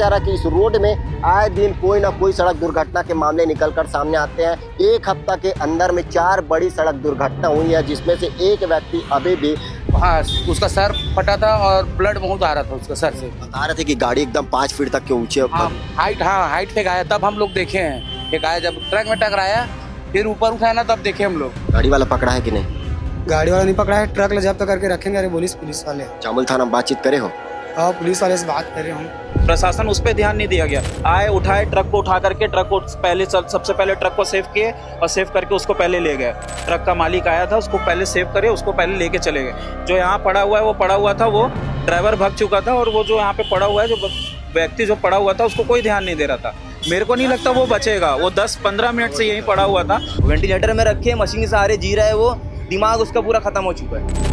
जा रहा है कि इस रोड में आए दिन कोई ना कोई सड़क दुर्घटना के मामले निकलकर सामने आते हैं। एक हफ्ता के अंदर में 4 बड़ी सड़क दुर्घटना हुई है, जिसमें से एक व्यक्ति अभी भी हाँ, उसका सर फटा था और ब्लड बहुत आ रहा था उसका सर से। बता रहे थे कि गाड़ी एकदम 5 फीट तक के ऊंचे हाइट पे गया, तब हम लोग देखे हैं कि गाय जब ट्रक में टकराया फिर ऊपर उठाया ना, तब देखे हम लोग। गाड़ी वाला पकड़ा है कि नहीं? गाड़ी वाला नहीं पकड़ा है, ट्रक ले जब्त करके रखेंगे। अरे पुलिस वाले जामुल थाना में बातचीत करे हो? हाँ, पुलिस वाले से बात कर रहे हम। प्रशासन उस पर ध्यान नहीं दिया गया। आए उठाए ट्रक को, उठा करके ट्रक को पहले सबसे पहले ट्रक को सेव किए और सेव करके उसको पहले ले गए। ट्रक का मालिक आया था, उसको पहले सेव करे, उसको पहले लेके चले गए। जो यहाँ पड़ा हुआ है वो पड़ा हुआ था, वो ड्राइवर भाग चुका था और वो जो यहाँ पे पड़ा हुआ है, जो व्यक्ति जो पड़ा हुआ था उसको कोई ध्यान नहीं दे रहा था। मेरे को नहीं लगता वो बचेगा। वो 10-15 मिनट से यहीं पड़ा हुआ था। वेंटिलेटर में रखे मशीन के सहारे जी रहा है, वो दिमाग उसका पूरा खत्म हो चुका है।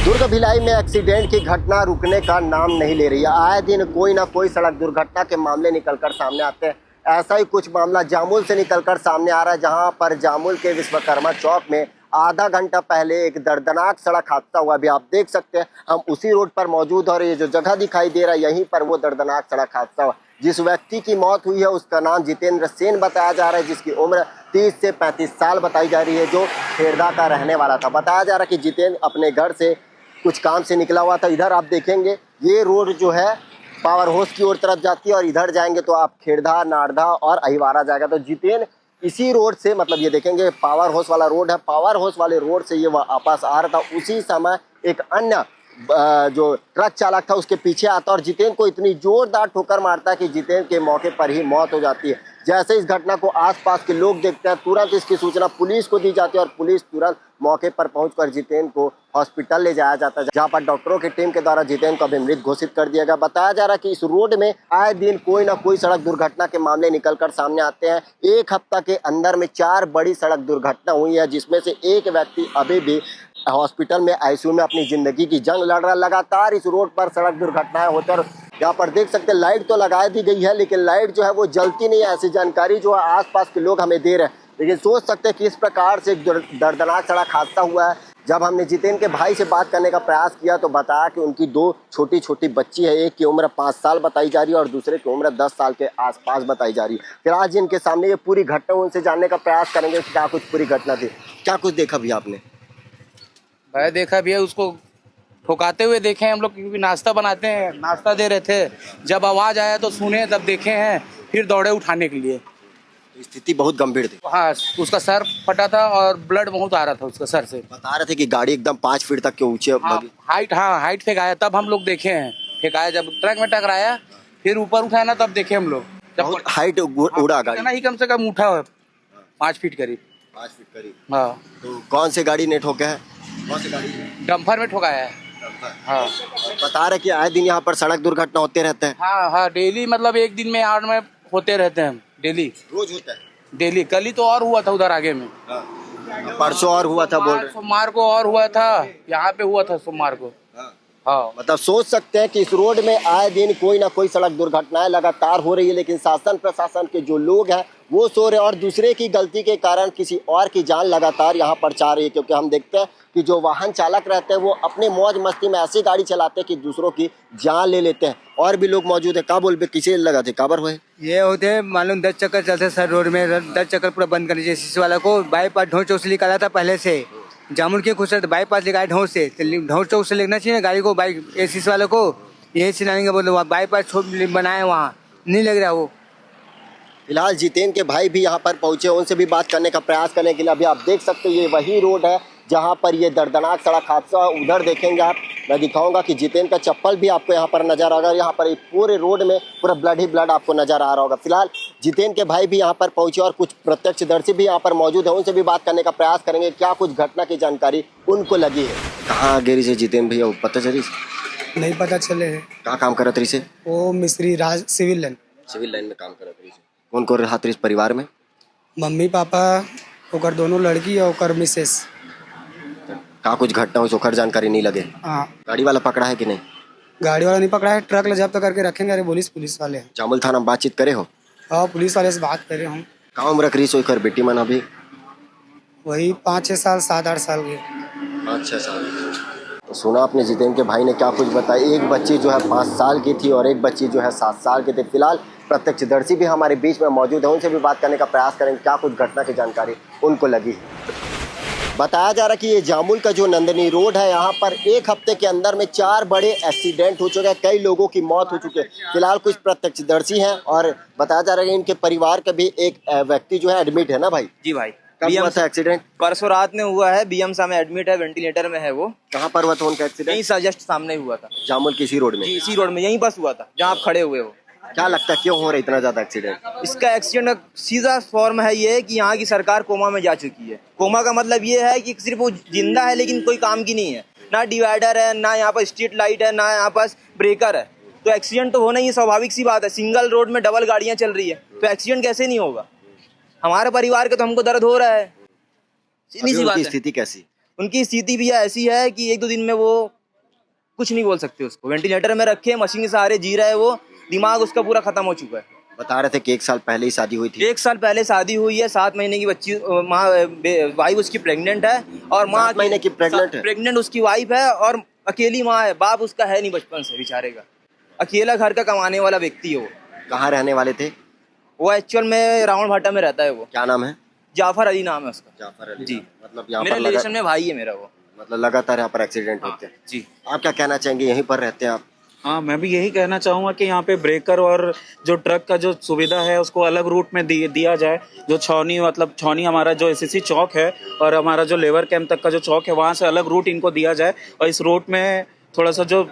दुर्ग भिलाई में एक्सीडेंट की घटना रुकने का नाम नहीं ले रही है। आए दिन कोई ना कोई सड़क दुर्घटना के मामले निकलकर सामने आते हैं। ऐसा ही कुछ मामला जामुल से निकलकर सामने आ रहा है, जहां पर जामुल के विश्वकर्मा चौक में आधा घंटा पहले एक दर्दनाक सड़क हादसा हुआ। अभी आप देख सकते हैं, हम उसी रोड पर मौजूद और ये जो जगह दिखाई दे रहा है, यहीं पर वो दर्दनाक सड़क हादसा हुआ। जिस व्यक्ति की मौत हुई है उसका नाम जितेंद्र सेन बताया जा रहा है, जिसकी उम्र 30 से 35 साल बताई जा रही है, जो खेरदा का रहने वाला था। बताया जा रहा है कि जितेंद्र अपने घर से कुछ काम से निकला हुआ था। इधर आप देखेंगे ये रोड जो है पावर हाउस की ओर तरफ जाती है और इधर जाएंगे तो आप खेरदा, नारदा और अहिवारा जाएगा। तो जितेंद्र इसी रोड से, मतलब ये देखेंगे पावर हाउस वाला रोड है, पावर हाउस वाले रोड से ये वापस आ रहा था। उसी समय एक अन्य जो ट्रक चालक था उसके पीछे आता और जितेंद्र को इतनी जोरदार ठोकर मारता है कि जितेंद्र के मौके पर ही मौत हो जाती है। जैसे इस घटना को आसपास के लोग देखते हैं, तुरंत इसकी सूचना पुलिस को दी जाती है और पुलिस तुरंत मौके पर पहुंचकर जितेंद्र को हॉस्पिटल ले जाया जाता है, जहां पर डॉक्टरों की टीम के द्वारा जितेंद्र को अभी मृत घोषित कर दिया गया। बताया जा रहा है कि इस रोड में आए दिन कोई ना कोई सड़क दुर्घटना के मामले निकलकर सामने आते हैं। एक हफ्ता के अंदर में 4 बड़ी सड़क दुर्घटना हुई है, जिसमें से एक व्यक्ति अभी भी हॉस्पिटल में आईसीयू में अपनी जिंदगी की जंग लड़ रहा है। लगातार इस रोड पर सड़क दुर्घटनाएं होकर यहाँ पर देख सकते हैं, लाइट तो लगा दी गई है लेकिन लाइट जो है वो जलती नहीं है। ऐसी जानकारी जो है आसपास के लोग हमें दे रहे हैं, लेकिन सोच सकते हैं कि इस प्रकार से एक दर्दनाक सड़क हादसा हुआ है। जब हमने जितेंद्र के भाई से बात करने का प्रयास किया तो बताया कि उनकी 2 छोटी छोटी बच्ची है, एक की उम्र 5 साल बताई जा रही है और दूसरे की उम्र 10 साल के आसपास बताई जा रही है। फिर आज जिनके सामने ये पूरी घटना, उनसे जानने का प्रयास करेंगे कि क्या कुछ पूरी घटना थी, क्या कुछ देखा भी आपने? भाई देखा भी है, उसको ठोकाते हुए देखे हैं हम लोग, क्योंकि नाश्ता बनाते हैं, नाश्ता दे रहे थे। जब आवाज़ आया तो सुने, तब देखे हैं, फिर दौड़े उठाने के लिए। स्थिति बहुत गंभीर थी। हाँ, उसका सर फटा था और ब्लड बहुत आ रहा था उसका सर से। बता रहे थे कि गाड़ी एकदम 5 फीट तक के ऊंचे हाइट पे गया, तब हम लोग देखे हैं कि गाय जब ट्रक में टकराया फिर ऊपर उठाया ना, तब देखे हम लोग। जब हाइट उड़ा गाड़ी, इतना ही कम से कम उठा है, 5 फीट करीब। 5 फीट करीब। हाँ। तो कौन सी गाड़ी ने ठोका है? कौन सी गाड़ी? डंपर में ठोकाया है। हाँ। बता रहे कि आए दिन यहाँ पर सड़क दुर्घटना होते रहते हैं। हाँ, डेली, मतलब एक दिन में 8 में होते रहते हैं, डेली रोज होता है? डेली। कल ही तो और हुआ था उधर आगे में। परसों और हुआ था, बोल रहे। सोमवार को और हुआ था, यहाँ पे हुआ था सोमवार को। हाँ। मतलब सोच सकते हैं कि इस रोड में आए दिन कोई ना कोई सड़क दुर्घटनाएं लगातार हो रही है, लेकिन शासन प्रशासन के जो लोग हैं वो सो रहे और दूसरे की गलती के कारण किसी और की जान लगातार यहाँ पर जा रही है। क्योंकि हम देखते हैं कि जो वाहन चालक रहते हैं वो अपने मौज मस्ती में ऐसी गाड़ी चलाते हैं कि दूसरों की जान ले लेते हैं। और भी लोग मौजूद है, का बोल पे किसी लगा थे, काबर हुए ये होते मालूम 10 चक्कर चलते सर रोड में, 10 चक्कर पूरा बंद कर दीजिए। शीशे वाला को बाईपास ढोर चौक से निकाला था पहले से, जामुन के खुश बाईपास लिखा है ढोर से, ढोर चौक से लिखना चाहिए गाड़ी को, बाइक शीशे वाले को यही सिलाएंगे। बोलो बाईपास बनाए, वहाँ नहीं लग रहा वो। फिलहाल जितेंद्र के भाई भी यहाँ पर पहुंचे, उनसे भी बात करने का प्रयास करने के लिए। अभी आप देख सकते हैं ये वही रोड है जहाँ पर ये दर्दनाक सड़क हादसा। उधर देखेंगे आप, मैं दिखाऊंगा कि जितेंद्र का चप्पल भी आपको यहाँ पर नजर आ रहा है। यहाँ पर पूरे रोड में पूरा ब्लड ही ब्लड आपको नजर आ रहा होगा। फिलहाल जितेंद्र के भाई भी यहाँ पर पहुंचे और कुछ प्रत्यक्षदर्शी भी यहाँ पर मौजूद है, उनसे भी बात करने का प्रयास करेंगे, क्या कुछ घटना की जानकारी उनको लगी है। कहाँ गिरी से जितेंद्र भैया, पता चली? नहीं पता चले है। क्या काम करत रही से? वो मिस्त्री राज सिविल लाइन में काम करत रही से। कौन को रहत रही परिवार में? मम्मी पापा, ओकर दोनों लड़की और ओकर मिसेस। का कुछ घटना हो ओकर जानकारी नहीं लगे? हाँ। गाड़ी वाला पकड़ा है कि नहीं? गाड़ी वाला नहीं पकड़ा है, ट्रक ले जब्त करके रखेंगे। अरे पुलिस वाले। जामुल थाना में बातचीत करे हो? हाँ, पुलिस वाले से बात कर रहे हम। का उम्र रख रही सोकर बेटी मन अभी? वही 5-6 साल 7-8 साल की। 5-6 साल। तो सुना आपने जितेंद्र के भाई ने क्या कुछ बताया। एक बच्ची जो है 5 साल की थी और एक बच्ची जो है 7 साल की थी। फिलहाल प्रत्यक्षदर्शी भी हमारे बीच में मौजूद है, उनसे भी बात करने का प्रयास करेंगे क्या कुछ घटना की जानकारी उनको लगी। बताया जा रहा है कि ये जामुल का जो नंदनी रोड है, यहाँ पर एक हफ्ते के अंदर में 4 बड़े एक्सीडेंट हो चुके हैं, कई लोगों की मौत हो चुकी है। फिलहाल कुछ प्रत्यक्षदर्शी हैं और बताया जा रहा है कि इनके परिवार का भी एक व्यक्ति जो है एडमिट है ना भाई। जी भाई, कब हुआ था एक्सीडेंट? परसों रात में हुआ है। बीएमसा में एडमिट है, वेंटिलेटर में है वो। कहाँ पर हुआ था उनका एक्सीडेंट? यहीं जस्ट सामने हुआ था, जामुल की इसी रोड में। जी इसी रोड में, यहीं बस हुआ था जहाँ आप खड़े हुए हो। क्या लगता है क्यों हो रहा है इतना ज्यादा एक्सीडेंट? इसका एक्सीडेंट का सीधा फॉर्म है ये कि यहाँ की सरकार कोमा में जा चुकी है। कोमा का मतलब ये है कि सिर्फ वो जिंदा है लेकिन कोई काम की नहीं है, ना डिवाइडर है, ना यहाँ पर स्ट्रीट लाइट है, ना यहाँ पास ब्रेकर है। तो एक्सीडेंट तो होना ही स्वाभाविक सी बात है। सिंगल रोड में डबल गाड़ियाँ चल रही है तो एक्सीडेंट कैसे नहीं होगा? हमारे परिवार के तो हमको दर्द हो रहा है। अभी उनकी स्थिति कैसी? उनकी स्थिति भी ऐसी है कि 1-2 दिन में वो कुछ नहीं बोल सकते। उसको वेंटिलेटर में रखे, मशीन के सहारे जी रहा है वो, दिमाग उसका पूरा खत्म हो चुका है। बता रहे थे कि 1 साल पहले ही शादी हुई थी। 1 साल पहले शादी हुई है, 7 महीने की बच्ची, माँ वाइफ उसकी प्रेग्नेंट है और माँ 7 महीने की प्रेग्नेंट है। प्रेग्नेंट उसकी वाइफ है और अकेली माँ है। बाप उसका है नहीं बचपन से बेचारे का, अकेला घर का कमाने वाला व्यक्ति है वो। कहाँ रहने वाले थे? वो एक्चुअल में रावण भाटा में रहता है वो। क्या नाम है? जाफर अली नाम है उसका। जाफर अली। जी, मतलब यहाँ मेरे पर रिलेशन में भाई है मेरा वो। मतलब लगातार यहाँ पर एक्सीडेंट होते हैं। जी, आप क्या कहना चाहेंगे, यहीं पर रहते हैं आप? हाँ, मैं भी यही कहना चाहूँगा कि यहाँ पे ब्रेकर और जो ट्रक का जो सुविधा है उसको अलग रूट में दिया जाए। जो छौनी, मतलब छौनी हमारा जो एसएससी चौक है और हमारा जो लेबर कैंप तक का जो चौक है वहाँ से अलग रूट इनको दिया जाए और इस रूट में थोड़ा सा जो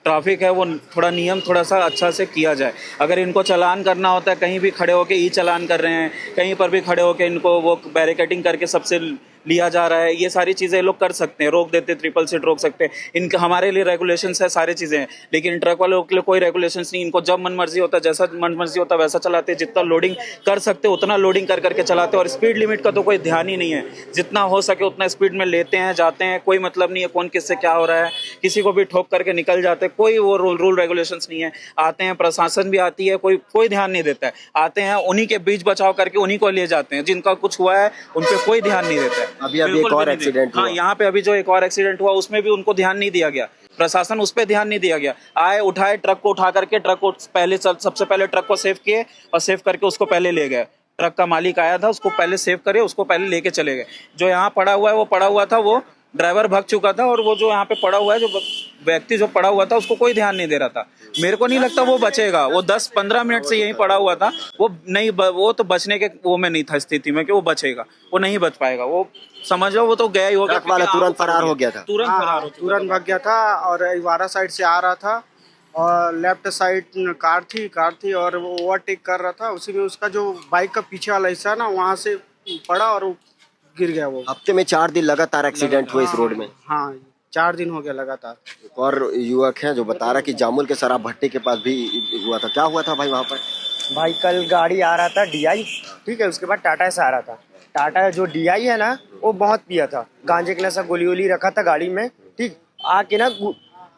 ट्रैफिक है वो थोड़ा नियम थोड़ा सा अच्छा से किया जाए। अगर इनको चालान करना होता है, कहीं भी खड़े होके ई चालान कर रहे हैं, कहीं पर भी खड़े होके इनको वो बैरिकेडिंग करके सबसे लिया जा रहा है, ये सारी चीज़ें लोग कर सकते हैं, रोक देते, ट्रिपल सीट रोक सकते हैं। इनका हमारे लिए रेगुलेशंस है, सारी चीज़ें हैं, लेकिन ट्रक वालों के लिए कोई रेगुलेशंस नहीं। इनको जब मन मर्जी होता है, जैसा मन मर्जी होता है वैसा चलाते हैं, जितना लोडिंग कर सकते उतना लोडिंग कर करके चलाते हैं और स्पीड लिमिट का तो कोई ध्यान ही नहीं है। जितना हो सके उतना स्पीड में लेते हैं, जाते हैं, कोई मतलब नहीं है कौन किससे क्या हो रहा है, किसी को भी ठोक करके निकल जाते हैं, कोई वो रूल रेगुलेशंस नहीं है। आते हैं, प्रशासन भी आती है, कोई ध्यान नहीं देता है। आते हैं, उन्हीं के बीच बचाव करके उन्हीं को ले जाते हैं, जिनका कुछ हुआ है उन पर कोई ध्यान नहीं देता है। अभी एक और एक्सीडेंट हुआ। हाँ, यहाँ पे अभी जो एक और एक्सीडेंट हुआ उसमें भी उनको ध्यान नहीं दिया गया, प्रशासन उस पर ध्यान नहीं दिया गया। आए, उठाए, ट्रक को उठा करके ट्रक को पहले सबसे पहले ट्रक को सेव किए और सेव करके उसको पहले ले गए। ट्रक का मालिक आया था, उसको पहले सेव करे, उसको पहले लेके चले गए। जो यहाँ पड़ा हुआ है वो पड़ा हुआ था, वो ड्राइवर भाग चुका था और वो जो यहाँ पे पड़ा हुआ है, जो व्यक्ति जो पड़ा हुआ था उसको कोई ध्यान नहीं दे रहा था। मेरे को नहीं लगता वो बचेगा। वो 10-15 मिनट से यहीं पड़ा हुआ था, वो तो बचने के वो में नहीं था स्थिति में कि वो बचेगा, वो नहीं बच पाएगा। वो समझो वो तो गया ही होगा। ट्रक वाला तुरंत फरार हो गया था। तुरंत भाग गया था और इवारा साइड से आ रहा था और लेफ्ट साइड कार थी और वो ओवरटेक कर रहा था। उसी में उसका जो बाइक का पीछे वाला हिस्सा ना वहाँ से पड़ा और वो गिर गया। वो हफ्ते में 4 दिन लगातार एक्सीडेंट हुए इस रोड में। हाँ, 4 दिन हो गया लगातार। एक और युवक है जो बता रहा कि जामुल के शराब भट्टी के पास भी हुआ था। क्या हुआ था भाई वहाँ पर? भाई कल गाड़ी आ रहा था DI, ठीक है, उसके बाद टाटा से आ रहा था। टाटा जो DI है ना वो बहुत पिया था, गांजे के नशा गोली वोली रखा था गाड़ी में, ठीक। आके ना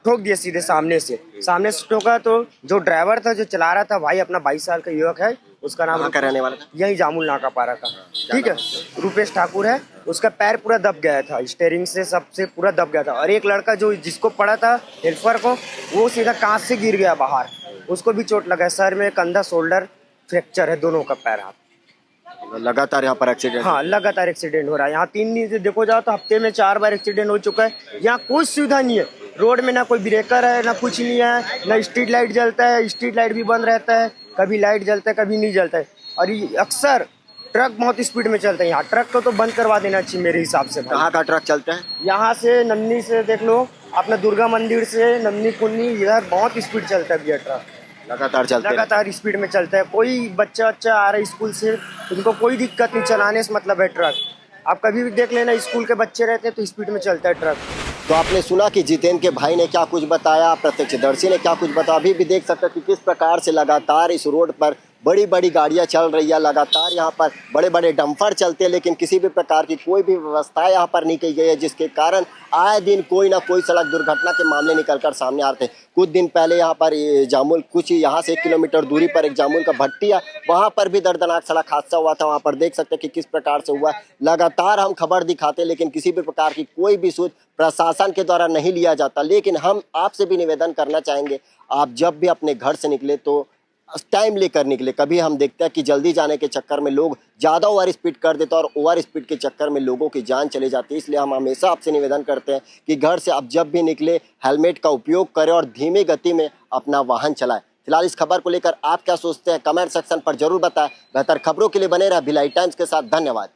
ठोक दिया सीधे सामने से ठोका। तो जो ड्राइवर था जो चला रहा था भाई, अपना 22 साल का युवक है, उसका नाम का रहने वाला था, यही जामुल नाका पारा का, ठीक है, रूपेश ठाकुर है। उसका पैर पूरा दब गया था, स्टीयरिंग से सबसे पूरा दब गया था। और एक लड़का जो जिसको पड़ा था हेल्पर को, वो सीधा कांच से गिर गया बाहर, उसको भी चोट लगा है, सर में, कंधा, शोल्डर फ्रैक्चर है, दोनों का पैर हाथ। लगातार यहाँ पर एक्सीडेंट? हाँ, लगातार एक्सीडेंट हो रहा है यहाँ। 3 दिन से देखो जाओ तो हफ्ते में 4 बार एक्सीडेंट हो चुका है। यहाँ कोई सुविधा नहीं है, रोड में ना कोई ब्रेकर है, ना कुछ नहीं है, ना स्ट्रीट लाइट जलता है, स्ट्रीट लाइट भी बंद रहता है, कभी लाइट जलता है कभी नहीं जलता है। और ये अक्सर ट्रक बहुत स्पीड में चलता है यहाँ। ट्रक को तो बंद करवा देना चाहिए मेरे हिसाब से। कहाँ का ट्रक चलता है? यहाँ से नन्नी से देख लो, अपना दुर्गा मंदिर से नन्नी कुन्नी, इधर बहुत स्पीड चलता है भैया ट्रक, लगातार स्पीड में चलता है। कोई बच्चा आ रहा है स्कूल से, उनको कोई दिक्कत नहीं, चलाने से मतलब है ट्रक। आप कभी भी देख लेना, स्कूल के बच्चे रहते हैं तो स्पीड में चलता है ट्रक। तो आपने सुना कि जितेंद्र के भाई ने क्या कुछ बताया, प्रत्यक्षदर्शी ने क्या कुछ बताया। अभी भी देख सकते हैं कि किस प्रकार से लगातार इस रोड पर बड़ी बड़ी गाड़ियां चल रही है, लगातार यहाँ पर बड़े बड़े डंपर चलते हैं, लेकिन किसी भी प्रकार की कोई भी व्यवस्था यहाँ पर नहीं की गई है, जिसके कारण आए दिन कोई ना कोई सड़क दुर्घटना के मामले निकलकर सामने आते हैं। कुछ दिन पहले यहाँ पर जामुल, कुछ यहाँ से 1 किलोमीटर दूरी पर एक जामुल का भट्टी है, वहाँ पर भी दर्दनाक सड़क हादसा हुआ था। वहाँ पर देख सकते हैं कि किस प्रकार से हुआ। लगातार हम खबर दिखाते हैं, लेकिन किसी भी प्रकार की कोई भी सूद प्रशासन के द्वारा नहीं लिया जाता। लेकिन हम आपसे भी निवेदन करना चाहेंगे, आप जब भी अपने घर से निकले तो टाइम लेकर निकले। कभी हम देखते हैं कि जल्दी जाने के चक्कर में लोग ज़्यादा ओवर स्पीड कर देते हैं और ओवर स्पीड के चक्कर में लोगों की जान चली जाती है। इसलिए हम हमेशा आपसे निवेदन करते हैं कि घर से आप जब भी निकले हेलमेट का उपयोग करें और धीमी गति में अपना वाहन चलाएं। फिलहाल इस खबर को लेकर आप क्या सोचते हैं, कमेंट सेक्शन पर जरूर बताएं। बेहतर खबरों के लिए बने रहे भिलाई टाइम्स के साथ। धन्यवाद।